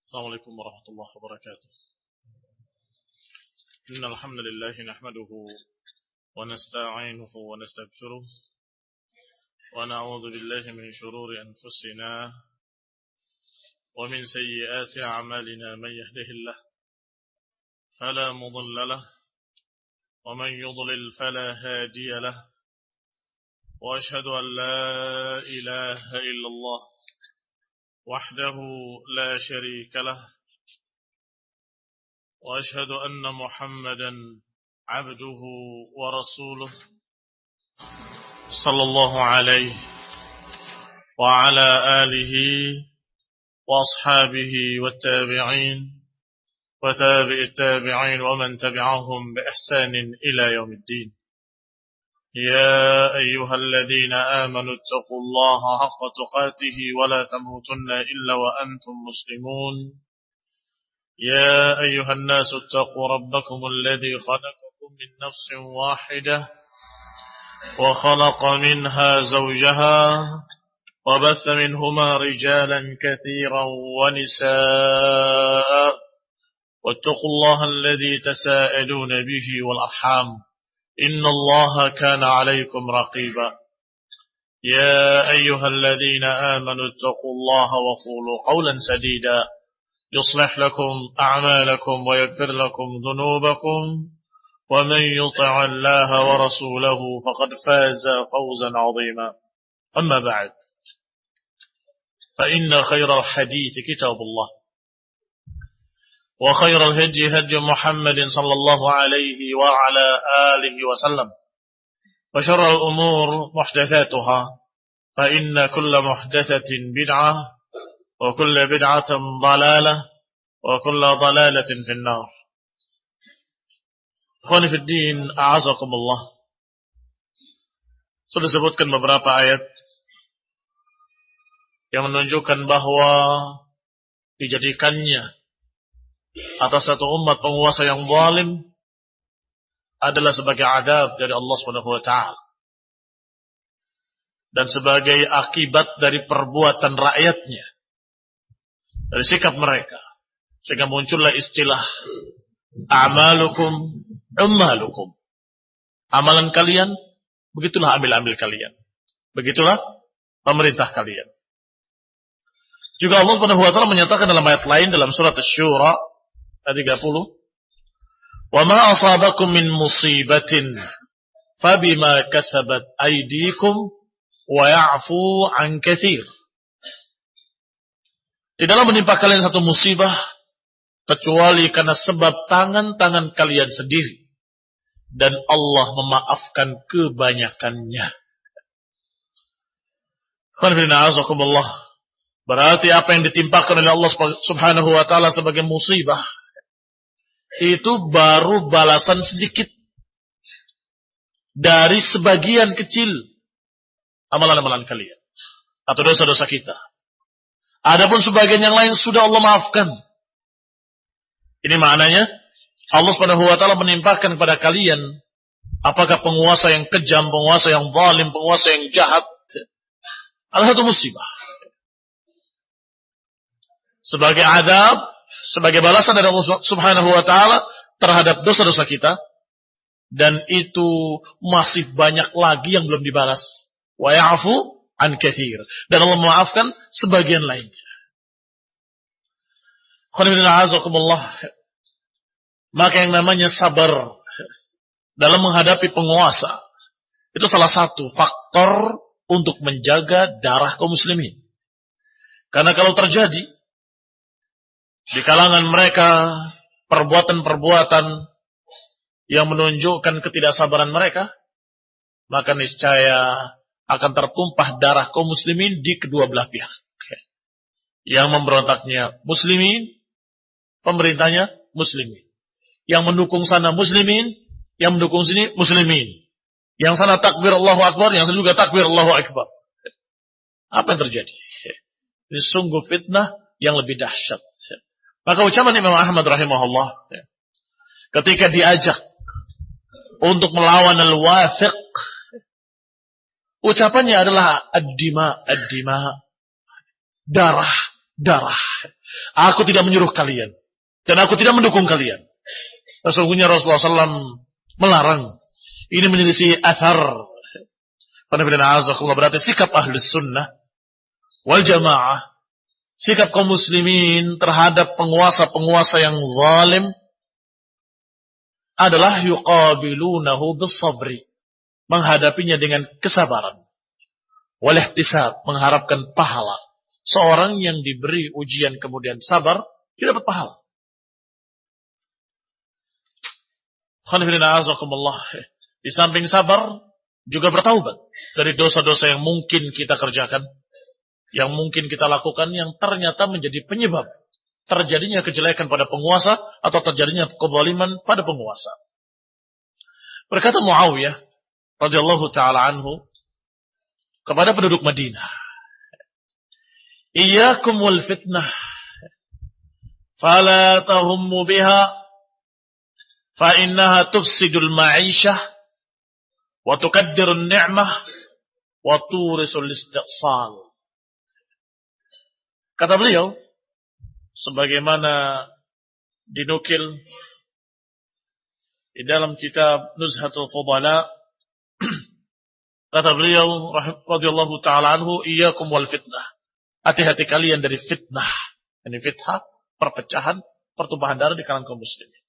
السلام عليكم ورحمة الله وبركاته. إن الحمد لله نحمده ونستعينه ونستغفره ونعوذ بالله من شرور أنفسنا ومن سيئات أعمالنا. من يهده الله فلا مضل له ومن يضلل فلا هادي له وأشهد أن لا إله إلا الله وحده لا شريك له وأشهد أن محمدا عبده ورسوله صلى الله عليه وعلى آله وأصحابه والتابعين وتابع التابعين ومن تبعهم بإحسان إلى يوم الدين. يا أيها الذين آمنوا اتقوا الله حق تقاته ولا تموتن إلا وأنتم مسلمون. يا أيها الناس اتقوا ربكم الذي خلقكم من نفس واحدة وخلق منها زوجها وبث منهما رجالا كثيرا ونساء واتقوا الله الذي تساءلون به والأرحام إن الله كان عليكم رقيبا. يا أيها الذين آمنوا اتقوا الله وقولوا قولا سديدا يصلح لكم أعمالكم ويغفر لكم ذنوبكم ومن يطع الله ورسوله فقد فاز فوزا عظيما. أما بعد فإن خير الحديث كتاب الله وخير الهدي هدي محمد صلى الله عليه وعلى آله وسلم وشر الأمور محدثاتها فإن كل محدثة بدعة وكل بدعة ضلالة وكل ضلالة في النار. Ikhwani fi din, a'azakumullah. Sudah disebutkan beberapa ayat yang menunjukkan bahwa dijadikannya atas satu umat penguasa yang zalim adalah sebagai adab dari Allah Subhanahu wa taala dan sebagai akibat dari perbuatan rakyatnya, dari sikap mereka, sehingga muncullah istilah a'malukum ummalukum. Amalan kalian begitulah ambil-ambil kalian, begitulah pemerintah kalian. Juga Allah Subhanahu wa taala menyatakan dalam ayat lain dalam surat Asy-Syura ayat 30, "Wa ma asabakum min musibatin fabima kasabat aydikum wa ya'fu 'an katsir." Tidaklah menimpa kalian satu musibah kecuali karena sebab tangan-tangan kalian sendiri, dan Allah memaafkan kebanyakannya. Berarti apa yang ditimpakan oleh Allah Subhanahu wa taala sebagai musibah itu baru balasan sedikit dari sebagian kecil amalan-amalan kalian atau dosa-dosa kita. Adapun sebagian yang lain sudah Allah maafkan. Ini maknanya Allah Subhanahu wa taala menimpakan kepada kalian apakah penguasa yang kejam, penguasa yang zalim, penguasa yang jahat, adalah satu musibah. Sebagai adab, sebagai balasan dari Allah Subhanahu wa taala terhadap dosa-dosa kita, dan itu masih banyak lagi yang belum dibalas. Wa ya'fu 'an katsir, dan Allah memaafkan sebagian lainnya. Maka yang namanya sabar dalam menghadapi penguasa itu salah satu faktor untuk menjaga darah kaum muslimin. Karena kalau terjadi di kalangan mereka perbuatan-perbuatan yang menunjukkan ketidaksabaran mereka, maka niscaya akan tertumpah darah kaum muslimin di kedua belah pihak. Yang memberontaknya muslimin, pemerintahnya muslimin. Yang mendukung sana muslimin, yang mendukung sini muslimin. Yang sana takbir Allahu Akbar, yang sana juga takbir Allahu Akbar. Apa yang terjadi? Ini sungguh fitnah yang lebih dahsyat. Maka ucapan Imam Ahmad rahimahullah ketika diajak untuk melawan al-Wathiq, ucapannya adalah ad-dima, ad-dima, darah, darah. Aku tidak menyuruh kalian. Dan aku tidak mendukung kalian. Sesungguhnya Rasulullah SAW melarang. Ini menyelisih athar. Berarti sikap ahlus sunnah wal jamaah, sikap kaum muslimin terhadap penguasa-penguasa yang zalim adalah yuqabilunahu bis-sabri, menghadapinya dengan kesabaran, wal ihtisab, mengharapkan pahala. Seorang yang diberi ujian kemudian sabar, dia dapat pahala. Di samping sabar, juga bertaubat dari dosa-dosa yang mungkin kita kerjakan, yang mungkin kita lakukan, yang ternyata menjadi penyebab terjadinya kejelekan pada penguasa atau terjadinya kezaliman pada penguasa. Berkata Muawiyah radhiyallahu taala anhu kepada penduduk Madinah, "Iyyakum wal fitnah, fala tahummu biha, fa innaha tufsidul ma'isyah wa tukaddirun ni'mah wa turisul istiqsal." Kata beliau, sebagaimana dinukil di dalam kitab Nuzhatul Fudala, kata beliau radhiyallahu taala anhu, "Iyyakum wal fitnah." Hati-hati kalian dari fitnah. Ini fitnah, perpecahan, pertumpahan darah di kalangan kaum muslimin.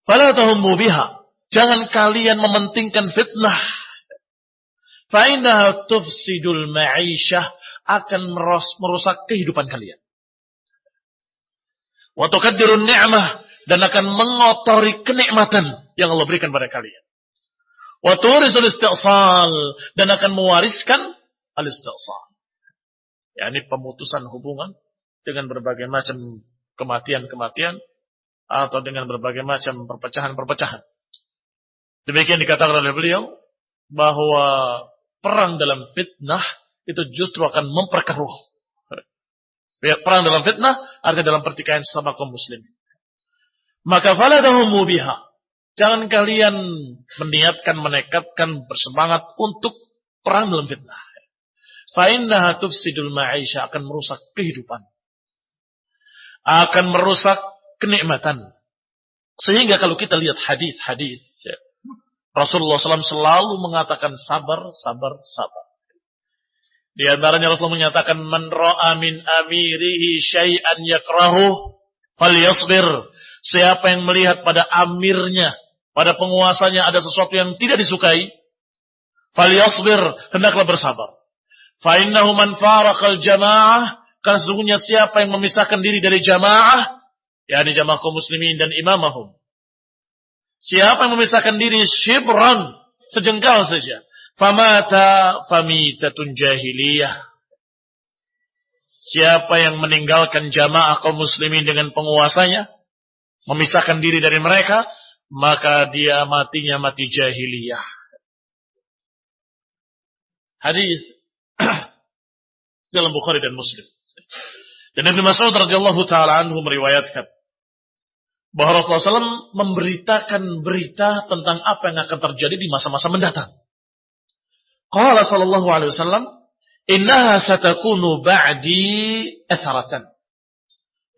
Fala tahummu biha. Jangan kalian mementingkan fitnah. Fa innaha tufsidul ma'isyah, akan merusak kehidupan kalian. Wa tukaddirun ni'mah, dan akan mengotori kenikmatan yang Allah berikan pada kalian. Wa turisul istiqsal, dan akan mewariskan al-istiqsal, yakni pemutusan hubungan dengan berbagai macam kematian-kematian atau dengan berbagai macam perpecahan-perpecahan. Demikian dikatakan oleh beliau bahwa perang dalam fitnah itu justru akan memperkeruh. Perang dalam fitnah artinya dalam pertikaian sama kaum muslim. Maka faladahum biha. Jangan kalian meniatkan, menekatkan, bersemangat untuk perang dalam fitnah. Fa innaha tufsidul ma'isyah, akan merusak kehidupan, akan merusak kenikmatan. Sehingga kalau kita lihat hadis-hadis, Rasulullah SAW selalu mengatakan sabar, sabar, sabar. Di antaranya Rasulullah menyatakan, "Man ra'a min amirihi syai'an yakrahu falyasbir." Siapa yang melihat pada amirnya, pada penguasanya ada sesuatu yang tidak disukai, falyasbir, hendaklah bersabar. Fa innahu man faraqal jamaah, karena sesungguhnya siapa yang memisahkan diri dari jamaah, yakni jamaah kaum muslimin dan imamahum. Siapa yang memisahkan diri shibran, sejengkal saja, famata famitatun jahiliyah. Siapa yang meninggalkan jamaah kaum muslimin dengan penguasanya, memisahkan diri dari mereka, maka dia matinya mati jahiliyah. Hadis dalam Bukhari dan Muslim. Dan Ibnu Mas'ud radhiyallahu taala anhu meriwayatkan bahwa Rasulullah SAW memberitakan berita tentang apa yang akan terjadi di masa-masa mendatang. Qala sallallahu alaihi wasallam, "Innaha satakunu ba'di atharatan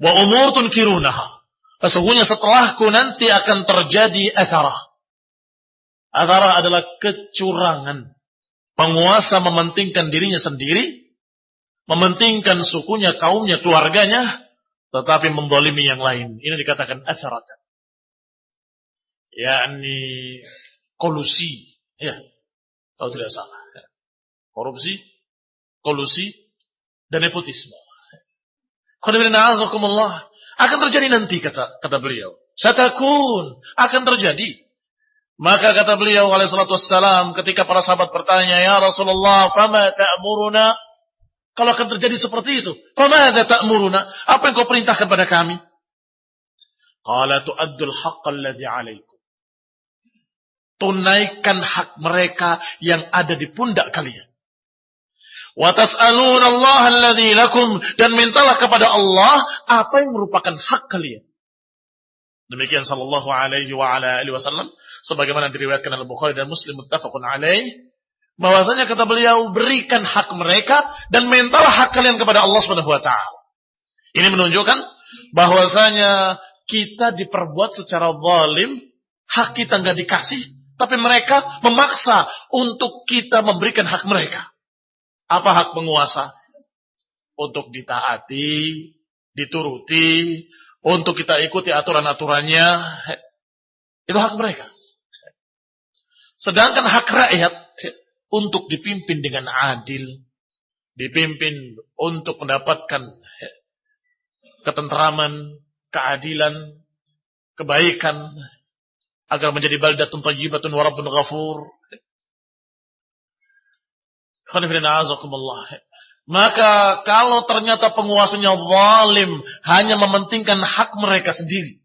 wa umur tunkirunaha." Sesungguhnya setelahku nanti akan terjadi atharah. Atharah adalah kecurangan. Penguasa mementingkan dirinya sendiri, mementingkan sukunya, kaumnya, keluarganya, tetapi menzalimi yang lain. Ini dikatakan atharatan. Yakni kolusi, ya, kalau tidak salah. Korupsi, kolusi, dan nepotisme. Qadibina'azakumullah. Akan terjadi nanti, kata beliau. Satakun, akan terjadi. Maka kata beliau alaihi salatu wassalam, ketika para sahabat bertanya, "Ya Rasulullah, fama ta'muruna?" Kalau akan terjadi seperti itu, fama ta'muruna? Apa yang kau perintahkan pada kami? Qala tu'addul haqqal ladzi 'alaikum. Tunaikan hak mereka yang ada di pundak kalian. Wa tas'aluna Allah alladzi lakum, dan mintalah kepada Allah apa yang merupakan hak kalian. Demikian sallallahu alaihi wa ala alihi wasallam, sebagaimana diriwayatkan oleh Bukhari dan Muslim muttafaqun alaih, bahwasanya kata beliau, berikan hak mereka dan mintalah hak kalian kepada Allah Subhanahu wa taala. Ini menunjukkan bahwasanya kita diperbuat secara zalim, hak kita nggak dikasih, tapi mereka memaksa untuk kita memberikan hak mereka. Apa hak penguasa? Untuk ditaati, dituruti, untuk kita ikuti aturan-aturannya. Itu hak mereka. Sedangkan hak rakyat untuk dipimpin dengan adil, dipimpin untuk mendapatkan ketentraman, keadilan, kebaikan, agar menjadi baldatun thayyibatun wa rabbun ghafur. Maka kalau ternyata penguasanya zalim, hanya mementingkan hak mereka sendiri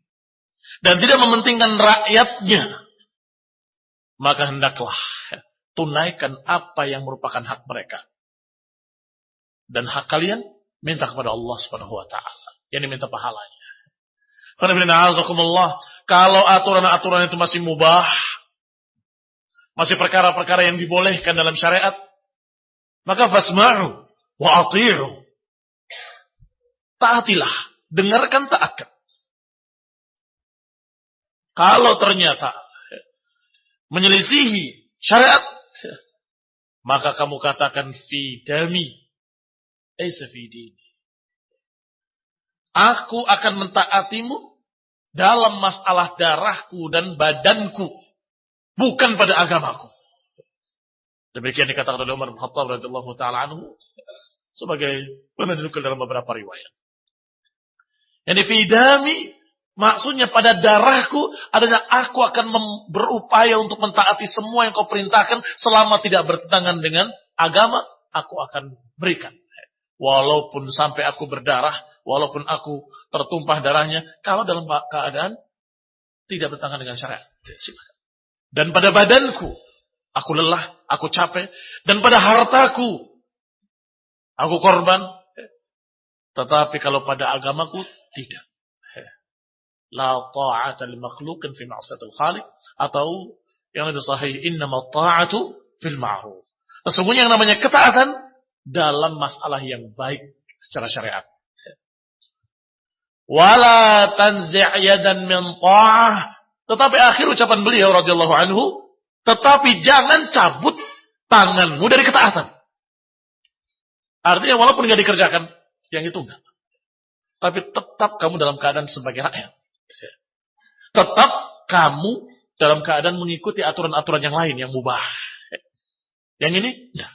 dan tidak mementingkan rakyatnya, maka hendaklah tunaikan apa yang merupakan hak mereka. Dan hak kalian minta kepada Allah Subhanahu wa taala, yang diminta pahalanya. Kalau aturan-aturan itu masih mubah, masih perkara-perkara yang dibolehkan dalam syariat, maka fasma'u wa ati'u. Taatilah, dengarkan, taatkan. Kalau ternyata menyelisihi syariat, maka kamu katakan fi dami, laysa fi dini. Aku akan mentaatimu dalam masalah darahku dan badanku, bukan pada agamaku. Demikian dikatakan oleh Umar bin Khattab radhiyallahu taala anhu, sebagai pernah dinukil dalam beberapa riwayat. Yang fidami maksudnya pada darahku adalah aku akan berupaya untuk mentaati semua yang kau perintahkan selama tidak bertentangan dengan agama, aku akan berikan. Walaupun sampai aku berdarah, walaupun aku tertumpah darahnya, kalau dalam keadaan tidak bertentangan dengan syariat. Dan pada badanku, aku lelah, aku capek, dan pada hartaku, aku korban. Tetapi kalau pada agamaku, tidak. La ta'ata li makhluqin fi ma'siyatil khaliq, atau yang lebih sahih, innama ta'atu fil ma'ruf. Sesungguhnya yang namanya ketaatan dalam masalah yang baik secara syariat. Wala tanzi' yadan min ta'ah. Tetapi akhir ucapan beliau radhiyallahu anhu, tetapi jangan cabut tanganmu dari ketaatan. Artinya walaupun enggak dikerjakan, yang itu enggak. Tapi tetap kamu dalam keadaan sebagai rakyat. Tetap kamu dalam keadaan mengikuti aturan-aturan yang lain yang mubah. Yang ini enggak.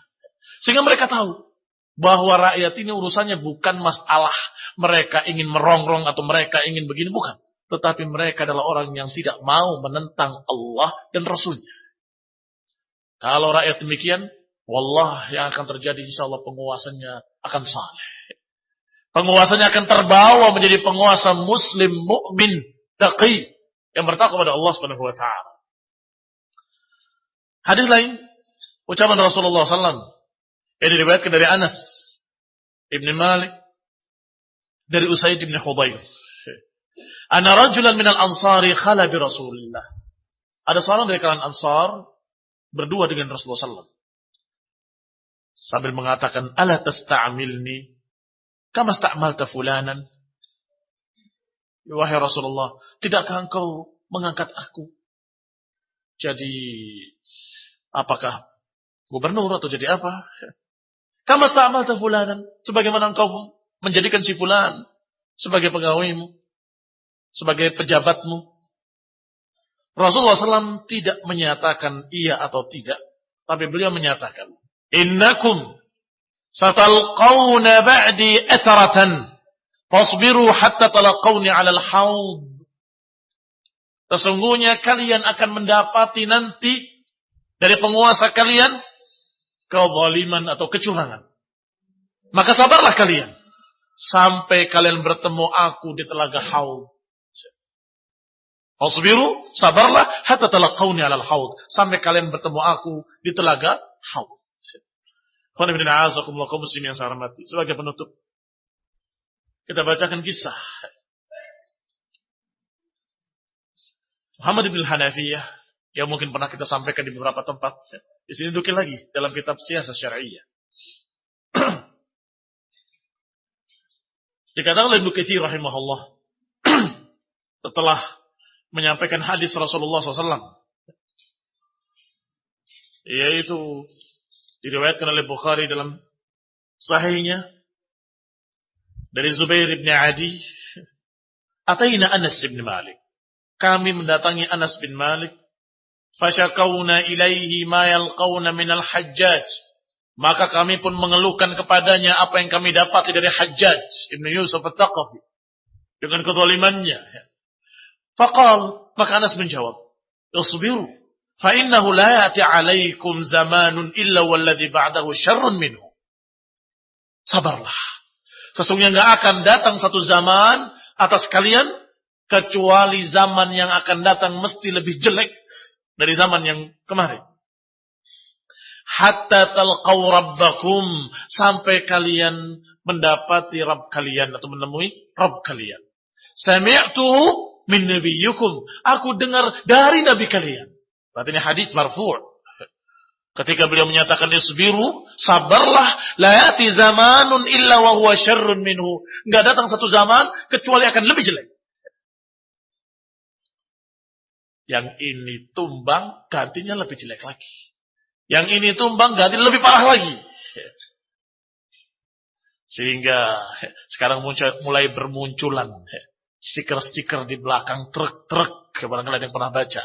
Sehingga mereka tahu bahwa rakyat ini urusannya bukan masalah mereka ingin merongrong atau mereka ingin begini, bukan. Tetapi mereka adalah orang yang tidak mau menentang Allah dan Rasulnya. Kalau rakyat demikian, wallah yang akan terjadi insyaAllah penguasanya akan saleh. Penguasanya akan terbawa menjadi penguasa muslim, mukmin, taqi, yang bertakwa kepada Allah Subhanahu wa taala. Hadis lain, ucapan Rasulullah SAW yang diriwayatkan dari Anas Ibn Malik dari Usaid bin Hudayr. Ana rajulan minal ansari khala bi Rasulillah. Ada seorang dari kalangan Ansar berdua dengan Rasulullah SAW. Sambil mengatakan, ala tasta'amilni kama sta'amalta fulanan. Wahai Rasulullah, tidakkah engkau mengangkat aku jadi apakah gubernur atau jadi apa? Kama sta'amalta fulanan, sebagaimana engkau menjadikan si fulan sebagai pegawaimu, sebagai pejabatmu. Rasulullah SAW tidak menyatakan iya atau tidak, tapi beliau menyatakan, innakum satalqawna ba'di atharatan fasbiru hatta talaqawni 'alal haud. Sesungguhnya kalian akan mendapati nanti dari penguasa kalian kezaliman atau kecurangan. Maka sabarlah kalian sampai kalian bertemu aku di telaga haud. Fasbiru, sabarlah hatta talaqawni 'alal haud, sampai kalian bertemu aku di telaga haud. Khana bin a'azakumullah kaum muslimin yang saya hormati. Sebagai penutup, kita bacakan kisah Muhammad bin Hanafiyah yang mungkin pernah kita sampaikan di beberapa tempat. Di sini dukil lagi dalam kitab Siyasah Syar'iyyah. Dikatakan oleh Ibnu Katsir rahimahullah setelah menyampaikan hadis Rasulullah SAW, yaitu diriwayatkan oleh Bukhari dalam sahihnya dari Zubair bin Adi, ataina Anas bin Malik. Kami mendatangi Anas bin Malik, fasyakawna ilaihi ma yalqawna minal Hajjaj. Maka kami pun mengeluhkan kepadanya apa yang kami dapat dari Hajjaj Ibn Yusuf Al-Thaqafi dengan kezalimannya. Faqal, maka Anas menjawab, "Isbiru, fa innahu la ya'ti 'alaikum zamanun illa walladhi ba'dahu syarrun minhu." Sabarlah. Sesungguhnya enggak akan datang satu zaman atas kalian kecuali zaman yang akan datang mesti lebih jelek dari zaman yang kemarin. Hatta talqaw rabbakum, sampai kalian mendapati Rabb kalian atau menemui Rabb kalian. Sami'tuhu min nabiyyukum, aku dengar dari nabi kalian. Berarti ini hadis marfu'. Ketika beliau menyatakan isbiru, sabarlah, la yati zamanun illa wa huwa syarrun minhu. Enggak datang satu zaman kecuali akan lebih jelek. Yang ini tumbang, gantinya lebih jelek lagi. Yang ini tumbang, ganti lebih parah lagi. Sehingga sekarang mulai bermunculan stiker-stiker di belakang truk-truk. Barangkali ada yang pernah baca.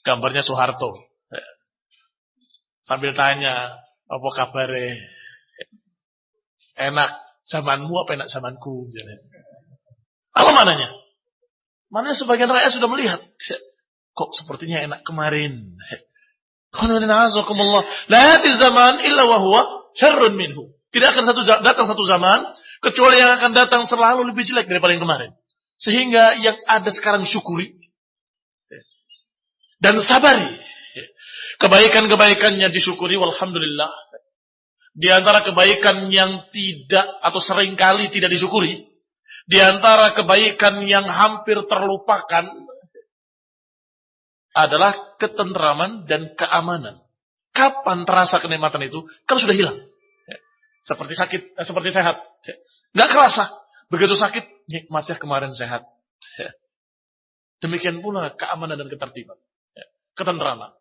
Gambarnya Soeharto. Sambil tanya, apa kabarnya? Enak zamanmu apa enak zamanku? Apa mananya? Mana sebagian rakyat sudah melihat. Kok sepertinya enak kemarin. La yati zaman illa wa huwa syarrun minhu. Tidak akan datang satu zaman kecuali yang akan datang selalu lebih jelek daripada yang kemarin. Sehingga yang ada sekarang syukuri dan sabari. Kebaikan-kebaikannya disyukuri, walhamdulillah. Di antara kebaikan yang tidak atau seringkali tidak disyukuri, di antara kebaikan yang hampir terlupakan adalah ketentraman dan keamanan. Kapan terasa kenikmatan itu? Kalau sudah hilang. Seperti sakit, seperti sehat. Nggak kerasa. Begitu sakit, nikmatnya kemarin sehat. Demikian pula keamanan dan ketertiban. Ketentraman.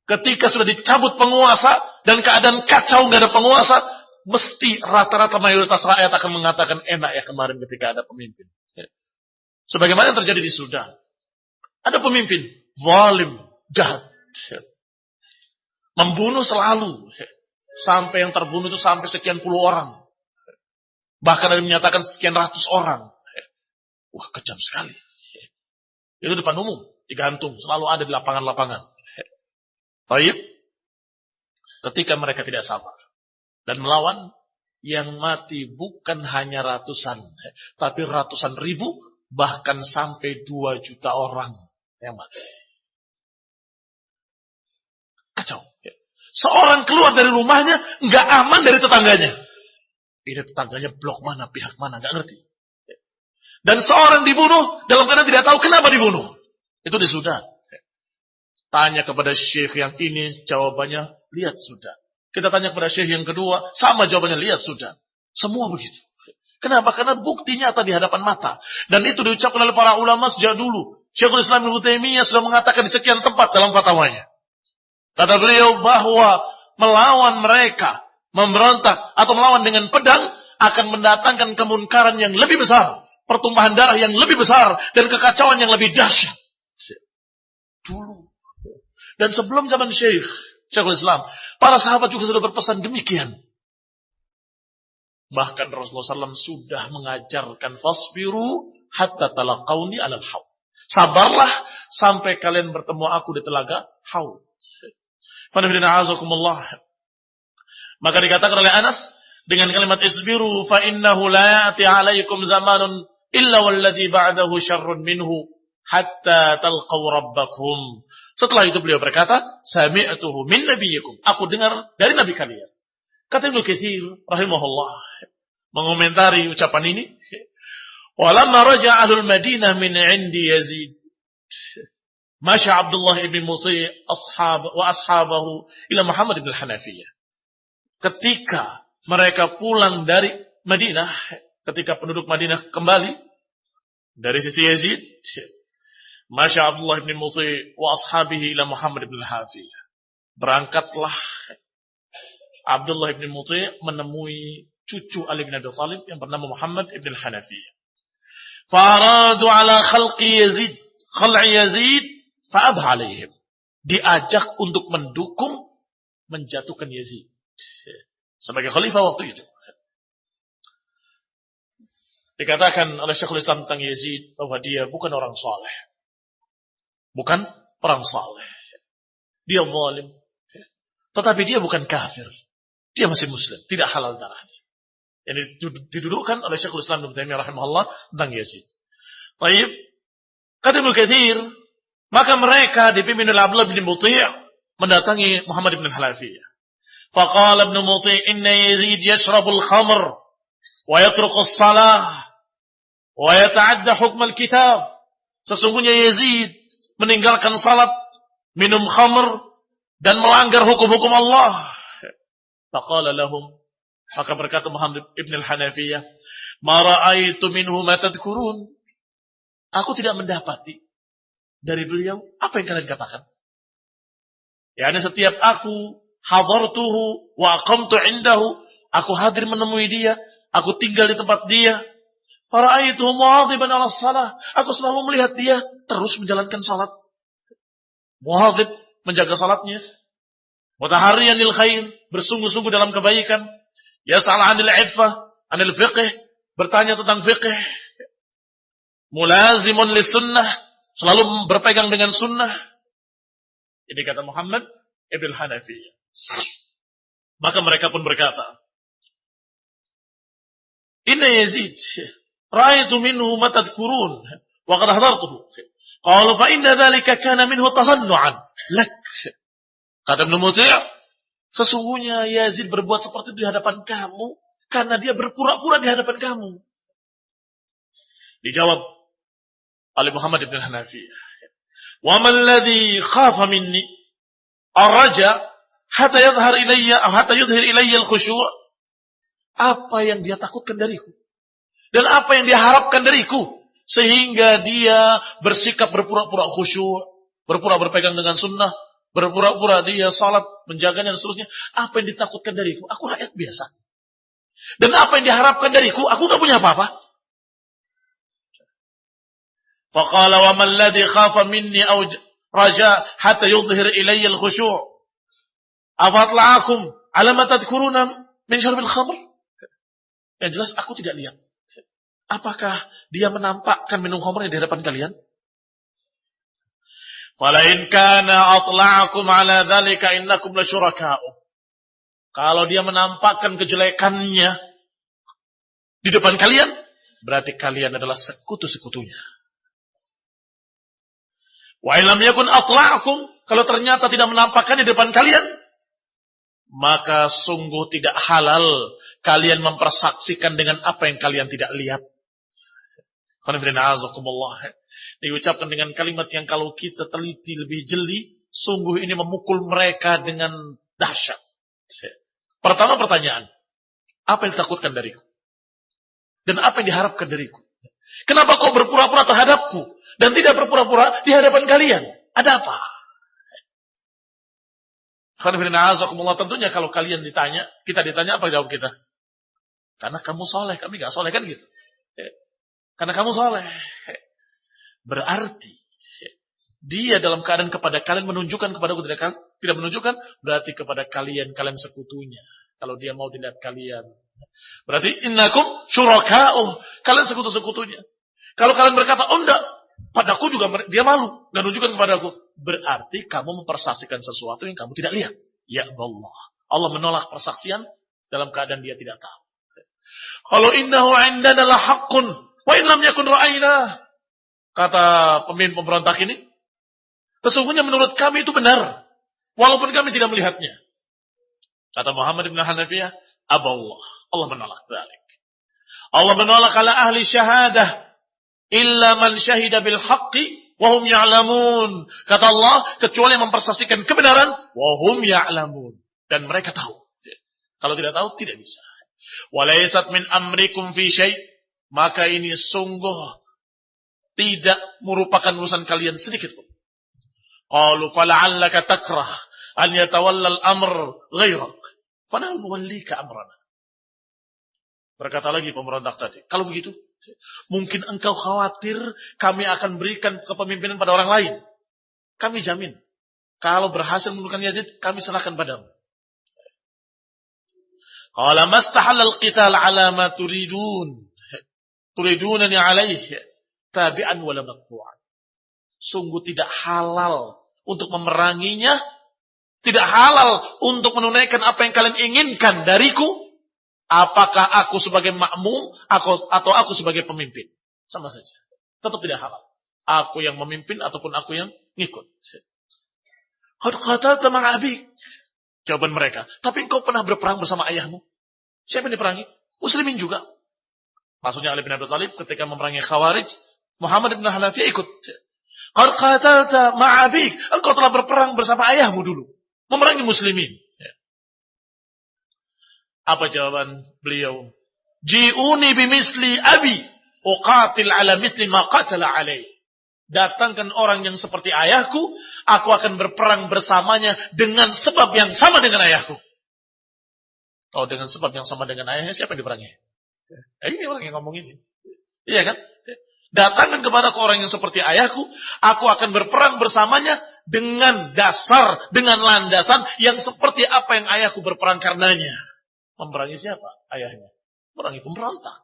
Ketika sudah dicabut penguasa dan keadaan kacau, nggak ada penguasa, mesti rata-rata mayoritas rakyat akan mengatakan enak ya kemarin ketika ada pemimpin. Sebagaimana yang terjadi di Sudan. Ada pemimpin zalim, jahat. Membunuh selalu. Sampai yang terbunuh itu sampai sekian puluh orang. Bahkan ada yang menyatakan sekian ratus orang. Wah, kejam sekali. Itu depan umum, digantung. Selalu ada di lapangan-lapangan. Baik. Ketika mereka tidak sabar dan melawan, yang mati bukan hanya ratusan, tapi ratusan ribu, bahkan sampai 2 juta orang yang mati. Kacau. Seorang keluar dari rumahnya nggak aman dari tetangganya. Ini tetangganya blok mana, pihak mana, nggak ngerti. Dan seorang dibunuh dalam keadaan tidak tahu kenapa dibunuh. Itu di Sudan. Tanya kepada syekh yang ini, jawabannya lihat Sudan. Kita tanya kepada syekh yang kedua, sama jawabannya lihat Sudan. Semua begitu. Kenapa? Karena bukti nyata di hadapan mata. Dan itu diucapkan oleh para ulama sejak dulu. Syekhul Islam Ibnu Taimiyah sudah mengatakan di sekian tempat dalam fatwanya. Kata beliau bahwa melawan mereka, memberontak atau melawan dengan pedang akan mendatangkan kemunkaran yang lebih besar, pertumpahan darah yang lebih besar, dan kekacauan yang lebih dahsyat. Dulu. Dan sebelum zaman Syekhul Islam, para sahabat juga sudah berpesan demikian. Bahkan Rasulullah SAW sudah mengajarkan fasbiru hatta talaqauni alal haud. Sabarlah sampai kalian bertemu aku di telaga haud. Maka dikatakan oleh Anas dengan kalimat isbiru fa innahu la ya'ti 'alaikum zamanun illa walladhi ba'dahu syarrun minhu hatta talqaw rabbakum. Setelah itu beliau berkata, sami'tuhu min nabiyyikum. Aku dengar dari nabi kalian. Kata Ibnu Katsir rahimahullah mengomentari ucapan ini, walamma raja'a ahlul Madinah min 'indi Yazid, masya Abdullah ibn Muti' ashabahu ila Muhammad ibn Hanafiyah. Ketika mereka pulang dari Madinah, ketika penduduk Madinah kembali dari sisi Yazid, Masya Abdullah ibn Muti wa ashabihi ila Muhammad ibn al-Hafiyah. Berangkatlah Abdullah ibn Muti menemui cucu Ali bin Abi Thalib yang bernama Muhammad ibn al-Hanafiyah. Faradu ala khalqi Yazid, khal'i Yazid, fa'abha alaihim. Diajak untuk mendukung menjatuhkan Yazid sebagai khalifah waktu itu. Dikatakan oleh Syekhul Islam tentang Yazid bahwa dia bukan orang saleh. Bukan orang saleh. Dia zalim. Tetapi dia bukan kafir. Dia masih muslim, tidak halal darahnya. Yang didudukkan oleh Syekhul Islam Ibnu Taimiyah rahimahullah tentang Yazid. Baik. Kata Ibnu Katsir, maka mereka dipimpin oleh Abdullah bin Muti' mendatangi Muhammad bin Hanafiyah. Faqala Ibnu Muti' inna Yazid yashrabul khamr wa yatruku as-salah wa yata'adda hukm al-kitab. Sesungguhnya Yazid meninggalkan salat, minum khamr dan melanggar hukum-hukum Allah. Faqala lahum, maka berkata Muhammad ibn al-Hanafiyah, ma ra'aitu minhu ma tadhkurun. Aku tidak mendapati dari beliau apa yang kalian katakan. Yani setiap aku hadartuhu wa aqamtu indahu, aku hadir menemui dia, aku tinggal di tempat dia. Fara'aituhu mu'adhiban 'ala shalah. Aku selalu melihat dia terus menjalankan salat. Mu'adhib, menjaga salatnya. Mutahariyan lil khair, bersungguh-sungguh dalam kebaikan. Yas'al 'anil 'iffah, 'anil fiqh, bertanya tentang fiqh. Mulazimun lis sunnah, selalu berpegang dengan sunnah. Ini kata Muhammad ibn Hanafiyah. Maka mereka pun berkata, Inna Yazid ra'aitu minhu ma tadhkurun wa qad hadartuhu. Qalu fa inna dhalika kana minhu tasannu'an lak. Kata Ibnu Muti', sesungguhnya Yazid berbuat seperti itu di hadapan kamu karena dia berpura-pura di hadapan kamu. Dijawab oleh Muhammad ibn Hanafiyah, "Wa man alladhi khafa minni ar-raja hatta yadhhar ilayya aw hatta yudhhir ilayya al-khushu'?" Apa yang dia takutkan dariku dan apa yang dia harapkan dariku sehingga dia bersikap berpura-pura khusyuk, berpura-pura berpegang dengan sunnah, berpura-pura dia salat, menjaganya dan seterusnya. Apa yang ditakutkan dariku? Aku rakyat biasa. Dan apa yang diharapkan dariku? Aku tak punya apa-apa. Faqala wa man ladhi khafa minni aw raja hatta yudhhir ilayya al-khushu'. Afatla'akum ala ma tadhkuruna min syarbil khamr? Yang jelas aku tidak lihat. Apakah dia menampakkan minum khamrnya di hadapan kalian? Fala in kana atla'akum ala dzalika innakum lasyuraka'u. Kalau dia menampakkan kejelekannya di depan kalian, berarti kalian adalah sekutu-sekutunya. Wa in lam yakun atla'akum, kalau ternyata tidak menampakkannya di depan kalian, maka sungguh tidak halal kalian mempersaksikan dengan apa yang kalian tidak lihat. Diucapkan dengan kalimat yang kalau kita teliti lebih jeli, sungguh ini memukul mereka dengan dahsyat. Pertama pertanyaan, apa yang ditakutkan dariku? Dan apa yang diharapkan dariku? Kenapa kau berpura-pura terhadapku dan tidak berpura-pura di hadapan kalian? Ada apa? Tentunya kalau kalian ditanya, kita ditanya, apa jawab kita? Karena kamu soleh, kami gak soleh, kan gitu. Karena kamu soleh. Berarti dia dalam keadaan kepada kalian menunjukkan kepada aku tidak menunjukkan, berarti kepada kalian sekutunya. Kalau dia mau dilihat kalian, berarti innakum syuraka'uh, kalian sekutu-sekutunya. Kalau kalian berkata, oh enggak, padaku juga dia malu, dan menunjukkan kepadaku, berarti kamu mempersaksikan sesuatu yang kamu tidak lihat. Ya Allah, Allah menolak persaksian dalam keadaan dia tidak tahu. Kalau innahu indana la haqqun wa in lam yakun ra'ayna, kata pemimpin pemberontak ini, sesungguhnya menurut kami itu benar walaupun kami tidak melihatnya. Kata Muhammad bin Hanafiyah, aballah, Allah menolak dzalik. Allah menolak ala ahli syahadah illa man syahida bil haqqi wa hum ya'lamun. Kata Allah, kecuali yang mempersaksikan kebenaran wa hum ya'lamun, dan mereka tahu. Kalau tidak tahu tidak bisa. Walaysat min amrikum fi syai', maka ini sungguh tidak merupakan urusan kalian sedikit pun. Qalu fala'allaka takrah an yatawalla al-amr ghairak. Fa nuwallika amrana. Berkata lagi pemberontak tadi, kalau begitu, mungkin engkau khawatir kami akan berikan kepemimpinan pada orang lain. Kami jamin, kalau berhasil menundukkan Yazid, kami serahkan padamu. Qala mastahalla al-qital ala ma turidunani alaihi tabi'an wala maqtu'an. Sungguh tidak halal untuk memeranginya, tidak halal untuk menunaikan apa yang kalian inginkan dariku. Apakah aku sebagai makmum atau aku sebagai pemimpin? Sama saja. Tetap tidak halal. Aku yang memimpin ataupun aku yang ngikut. Qad qatalta ma'a abik. Jawaban mereka. Tapi engkau pernah berperang bersama ayahmu. Siapa yang diperangi? Muslimin juga. Maksudnya Ali bin Abi Thalib ketika memerangi Khawarij, Muhammad bin Hanafiyah ikut. Qad qatalta ma'a abik. Engkau telah berperang bersama ayahmu dulu. Memerangi muslimin. Apa jawaban beliau? Ji'uni bimisli abi uqatil ala mithli ma qatala alaih. Datangkan orang yang seperti ayahku, aku akan berperang bersamanya dengan sebab yang sama dengan ayahku. Kalau dengan sebab yang sama dengan ayahnya, siapa yang diperangi? Ini orang yang ngomong ini. Iya kan? Datangkan kepada orang yang seperti ayahku, aku akan berperang bersamanya dengan dasar, dengan landasan yang seperti apa yang ayahku berperang karenanya. Memerangi siapa? Ayahnya. Memerangi pemberontak.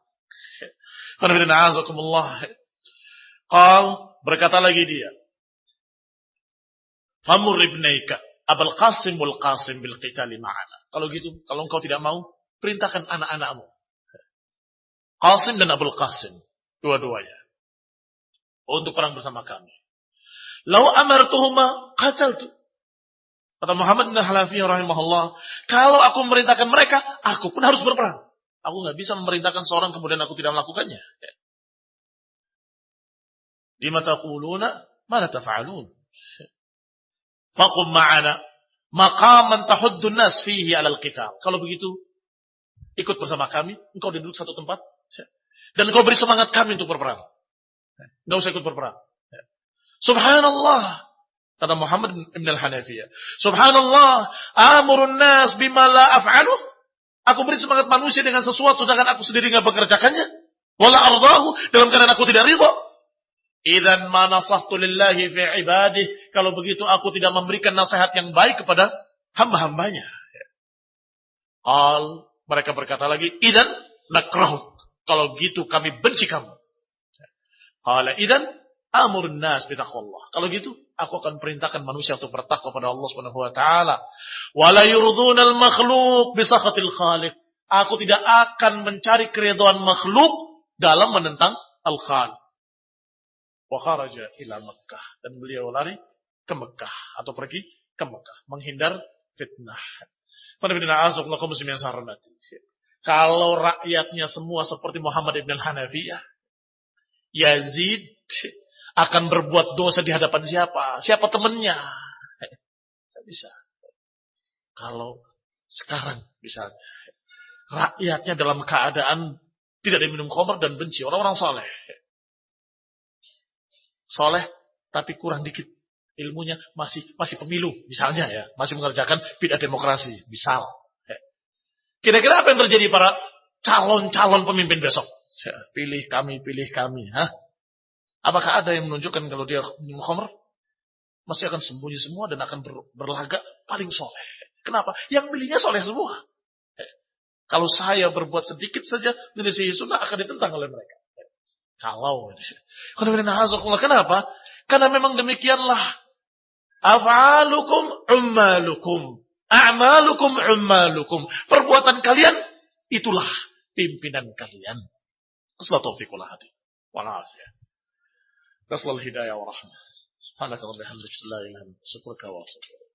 Qal, berkata lagi dia. Famur ibnaika Abul Qasim wal Qasim bil qitali ma'ana. Kalau gitu, kalau engkau tidak mau, perintahkan anak-anakmu. Qasim dan Abul Qasim, dua-duanya. Untuk perang bersama kami. Lau amartuhuma qataltu. Kata Muhammad bin Hanafiyah rahimahullah, kalau aku memerintahkan mereka, aku pun harus berperang. Aku nggak bisa memerintahkan seorang kemudian aku tidak melakukannya. Lima taquluna ma la taf'alun. Faqum ma'ana maqaman tahuddun nas fihi 'ala al-qital. Kalau begitu, ikut bersama kami, engkau duduk satu tempat dan engkau beri semangat kami untuk berperang. Enggak usah ikut berperang. Subhanallah. Kata Muhammad bin Al-Hanafiyah. Subhanallah, amurun nas bima la af'aluh. Aku beri semangat manusia dengan sesuatu sedangkan aku sendiri enggak bekerjakannya. Wala ardahu, dalam keadaan aku tidak ridha. Idzan ma nasahtu lillahi fi ibadihi. Kalau begitu aku tidak memberikan nasihat yang baik kepada hamba-hambanya. Mereka berkata lagi, idzan nakrahu. Kalau gitu kami benci kamu. Qala idzan amurun nas bitaqwallah. Kalau gitu aku akan perintahkan manusia untuk bertakwa kepada Allah Subhanahu wa taala. Wala yurdunal makhluq bi sakhatil khaliq. Aku tidak akan mencari keridhaan makhluk dalam menentang al-khaliq. Wa kharaja ila Makkah, dan beliau lari ke Mekah atau pergi ke Mekah menghindar fitnah. Kalau rakyatnya semua seperti Muhammad ibn Hanafiyah, Yazid akan berbuat dosa di hadapan siapa? Siapa temannya? Tidak bisa. Kalau sekarang misalnya rakyatnya dalam keadaan tidak diminum khamr dan benci orang-orang soleh. Soleh tapi kurang dikit ilmunya, masih pemilu misalnya ya, masih mengerjakan bid'ah demokrasi misal. Kira-kira apa yang terjadi para calon pemimpin besok? Pilih kami. Apakah ada yang menunjukkan kalau dia minum khamr masih akan sembunyi semua dan akan berlagak paling soleh? Kenapa? Yang milihnya soleh semua. Kalau saya berbuat sedikit saja menyelisih sunnah akan ditentang oleh mereka. Kenapa? Karena memang demikianlah. Af'alukum ummalukum. A'malukum ummalukum. Perbuatan kalian itulah pimpinan kalian. Assalamualaikum warahmatullahi wabarakatuh. Nasallahu hidayah wa rahmah. Subhanaka wa bihamdika la ilaha illa anta astaghfiruka wa atubu ilaik.